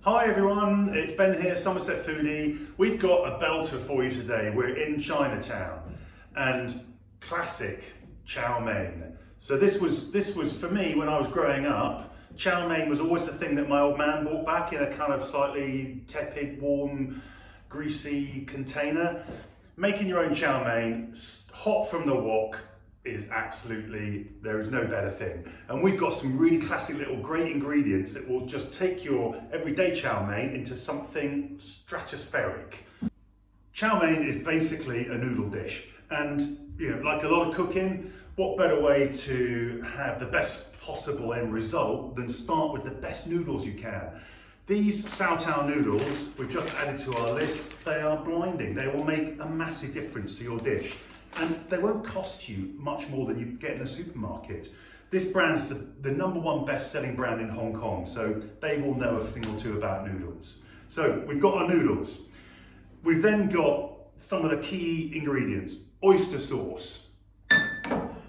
Hi everyone, it's Ben here, Somerset Foodie. We've got a belter for you today. We're in Chinatown and classic chow mein. So this was for me when I was growing up. Chow mein was always the thing that my old man brought back in a kind of slightly tepid, warm, greasy container. Making your own chow mein, hot from the wok, is absolutely, there is no better thing. And we've got some really classic little great ingredients that will just take your everyday chow mein into something stratospheric. Chow mein is basically a noodle dish. And like a lot of cooking, what better way to have the best possible end result than start with the best noodles you can. These Sourdough noodles we've just added to our list, they are blinding. They will make a massive difference to your dish. And they won't cost you much more than you get in the supermarket. This brand's the #1 best-selling brand in Hong Kong, so they will know a thing or two about noodles. So we've got our noodles. We've then got some of the key ingredients. Oyster sauce.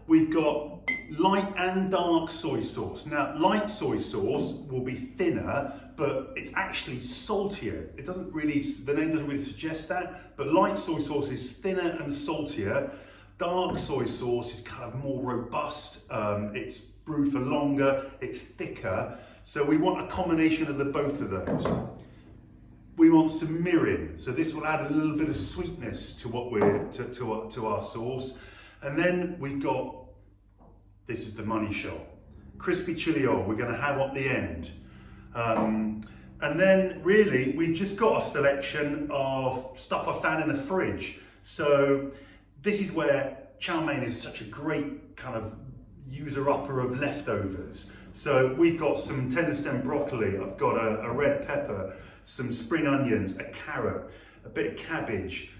We've got light and dark soy sauce. Now, light soy sauce will be thinner, but it's actually saltier. The name doesn't really suggest that, but light soy sauce is thinner and saltier. Dark soy sauce is kind of more robust. It's brewed for longer, it's thicker. So we want a combination of the both of those. We want some mirin, so this will add a little bit of sweetness to what to our sauce. And then we've got, this is the money shot, crispy chili oil we're going to have at the end. And then really we've just got a selection of stuff I found in the fridge. So this is where chow mein is such a great kind of user-upper of leftovers. So we've got some tender stem broccoli, I've got a red pepper, some spring onions, a carrot, a bit of cabbage,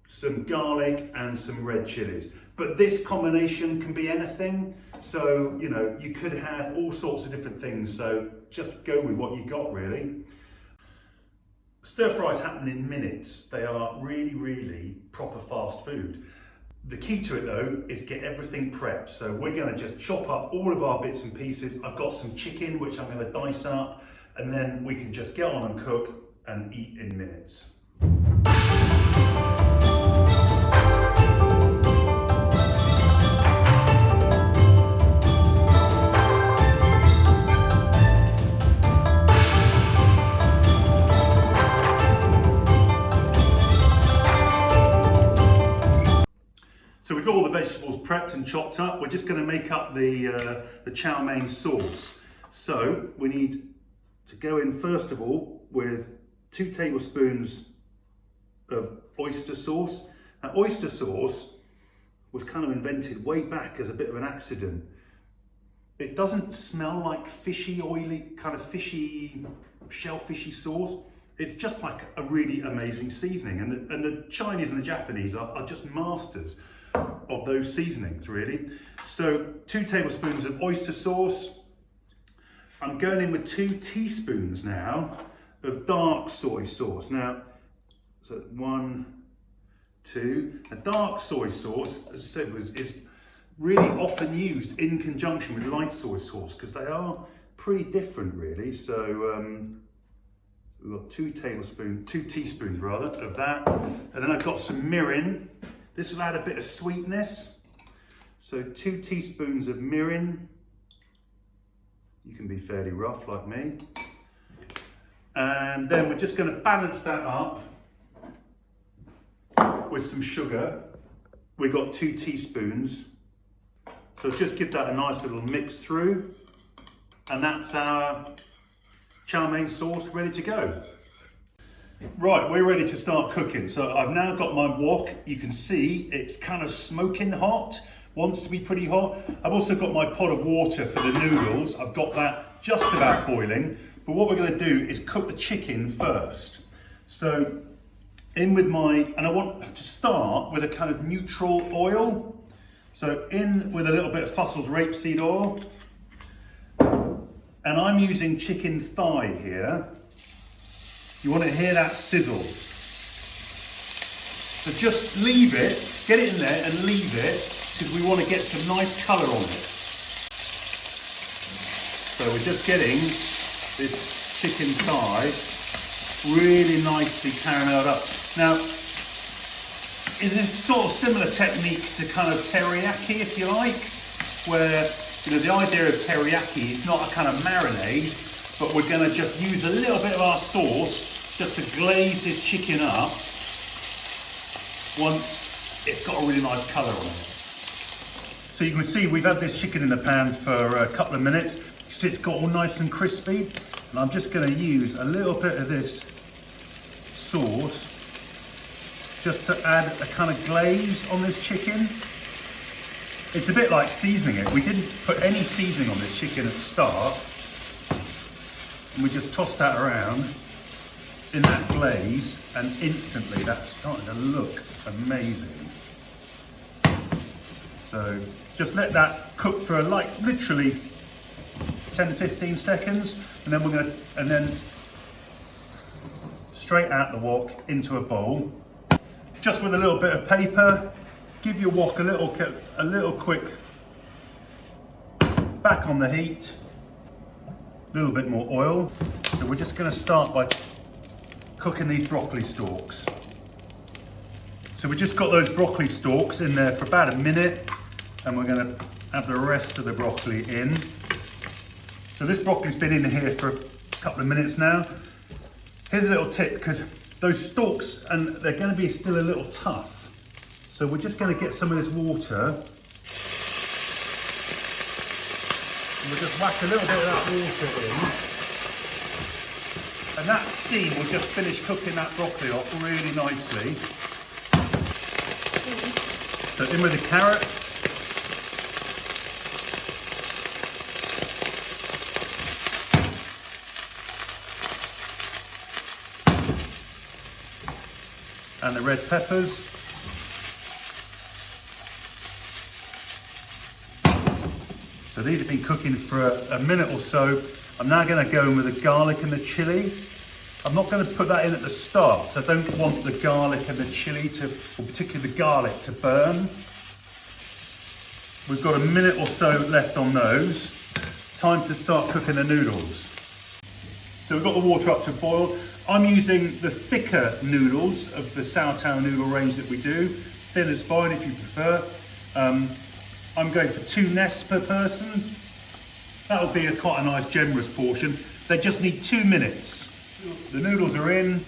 some garlic and some red chilies. But this combination can be anything. So, you could have all sorts of different things. So just go with what you got, really. Stir fries happen in minutes. They are really, really proper fast food. The key to it though is get everything prepped. So we're gonna just chop up all of our bits and pieces. I've got some chicken, which I'm gonna dice up, and then we can just get on and cook and eat in minutes. So we've got all the vegetables prepped and chopped up. We're just going to make up the chow mein sauce. So we need to go in first of all with 2 tablespoons of oyster sauce. Now, oyster sauce was kind of invented way back as a bit of an accident. It doesn't smell like fishy, oily, kind of fishy, shellfishy sauce. It's just like a really amazing seasoning. And the Chinese and the Japanese are just masters of those seasonings, really. So 2 tablespoons of oyster sauce. I'm going in with 2 teaspoons now of dark soy sauce. Now, so 1, 2. A dark soy sauce, as I said, is really often used in conjunction with light soy sauce because they are pretty different, really. So we've got 2 teaspoons of that. And then I've got some mirin. This will add a bit of sweetness. So 2 teaspoons of mirin. You can be fairly rough like me. And then we're just going to balance that up with some sugar. We've got 2 teaspoons. So just give that a nice little mix through. And that's our chow mein sauce ready to go. Right, we're ready to start cooking. So I've now got my wok. You can see it's kind of smoking hot, wants to be pretty hot. I've also got my pot of water for the noodles. I've got that just about boiling. But what we're going to do is cook the chicken first. So in with and I want to start with a kind of neutral oil. So in with a little bit of Fussel's rapeseed oil. And I'm using chicken thigh here. You want to hear that sizzle. So just leave it, get it in there and leave it, because we want to get some nice colour on it. So we're just getting this chicken thigh really nicely caramelled up. Now, it's a sort of similar technique to kind of teriyaki, if you like, where, you know, the idea of teriyaki is not a kind of marinade, but we're going to just use a little bit of our sauce just to glaze this chicken up once it's got a really nice colour on it. So you can see we've had this chicken in the pan for a couple of minutes. You see it's got all nice and crispy, and I'm just going to use a little bit of this sauce just to add a kind of glaze on this chicken. It's a bit like seasoning it. We didn't put any seasoning on this chicken at the start, and we just tossed that around in that glaze, and instantly that's starting to look amazing. So just let that cook for like literally 10-15 seconds, and then and then straight out the wok into a bowl, just with a little bit of paper. Give your wok a little quick back on the heat, a little bit more oil. So we're just going to start by cooking these broccoli stalks. So we just got those broccoli stalks in there for about a minute, and we're going to add the rest of the broccoli in. So this broccoli's been in here for a couple of minutes now. Here's a little tip, because those stalks, and they're going to be still a little tough. So we're just going to get some of this water, and we'll just whack a little bit of that water in, and that steam will just finish cooking that broccoli off really nicely. So in with the carrot. And the red peppers. So these have been cooking for a minute or so. I'm now going to go in with the garlic and the chilli. I'm not going to put that in at the start, so I don't want the garlic and the chilli to, or particularly the garlic, to burn. We've got a minute or so left on those. Time to start cooking the noodles. So we've got the water up to boil. I'm using the thicker noodles of the Sourdough noodle range that we do. Thin is fine if you prefer. I'm going for 2 nests per person. That'll be quite a nice generous portion. They just need 2 minutes. The noodles are in.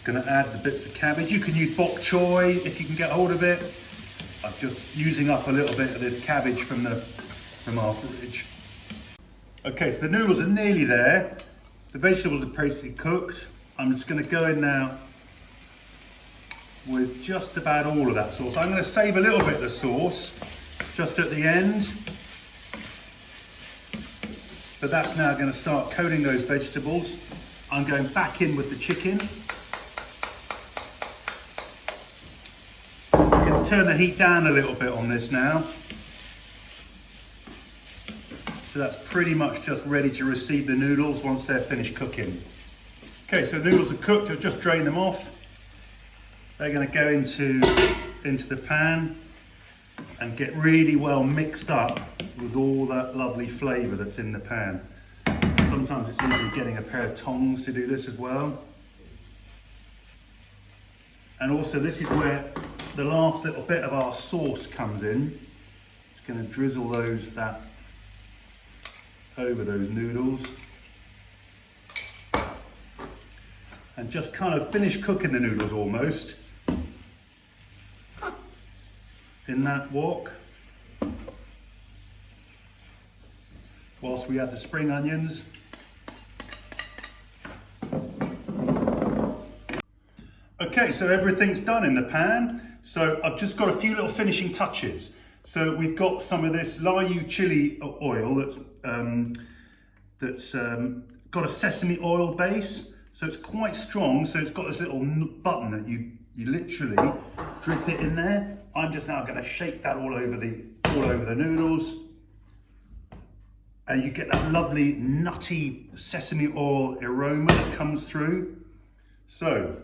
Gonna add the bits of cabbage. You can use bok choy if you can get hold of it. I'm just using up a little bit of this cabbage from our fridge. Okay, so the noodles are nearly there. The vegetables are basically cooked. I'm just gonna go in now with just about all of that sauce. I'm going to save a little bit of the sauce just at the end, but that's now going to start coating those vegetables. I'm going back in with the chicken. I'm going to turn the heat down a little bit on this now. So that's pretty much just ready to receive the noodles once they're finished cooking. Okay, so the noodles are cooked. I've just drained them off. They're going to go into the pan and get really well mixed up with all that lovely flavour that's in the pan. Sometimes it's even getting a pair of tongs to do this as well. And also this is where the last little bit of our sauce comes in. It's going to drizzle that over those noodles. And just kind of finish cooking the noodles almost in that wok, whilst we add the spring onions. Okay, so everything's done in the pan. So I've just got a few little finishing touches. So we've got some of this Layu chili oil that's got a sesame oil base. So it's quite strong. So it's got this little button that you literally drip it in there. I'm just now going to shake that all over the noodles, and you get that lovely nutty sesame oil aroma that comes through. So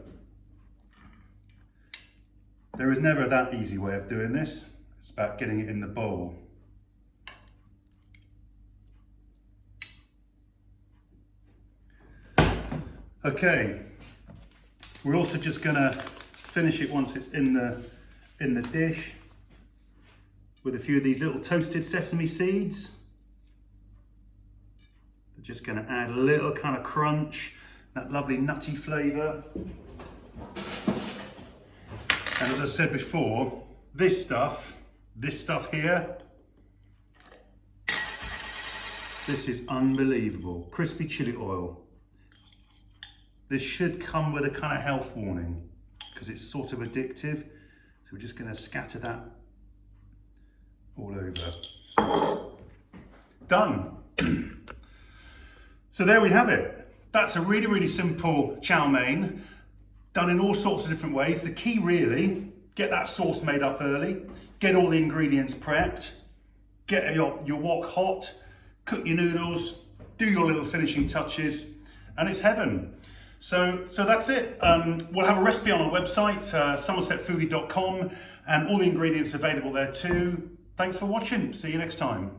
there is never that easy way of doing this. It's about getting it in the bowl. Okay, we're also just gonna finish it once it's in the dish with a few of these little toasted sesame seeds. They're just gonna add a little kind of crunch, that lovely nutty flavour. And as I said before, this stuff here, this is unbelievable. Crispy chili oil. This should come with a kind of health warning because it's sort of addictive. So we're just gonna scatter that all over. Done. So there we have it. That's a really, really simple chow mein, done in all sorts of different ways. The key really, get that sauce made up early, get all the ingredients prepped, get your wok hot, cook your noodles, do your little finishing touches, and it's heaven. So that's it. We'll have a recipe on our website, somersetfoodie.com, and all the ingredients available there too. Thanks for watching. See you next time.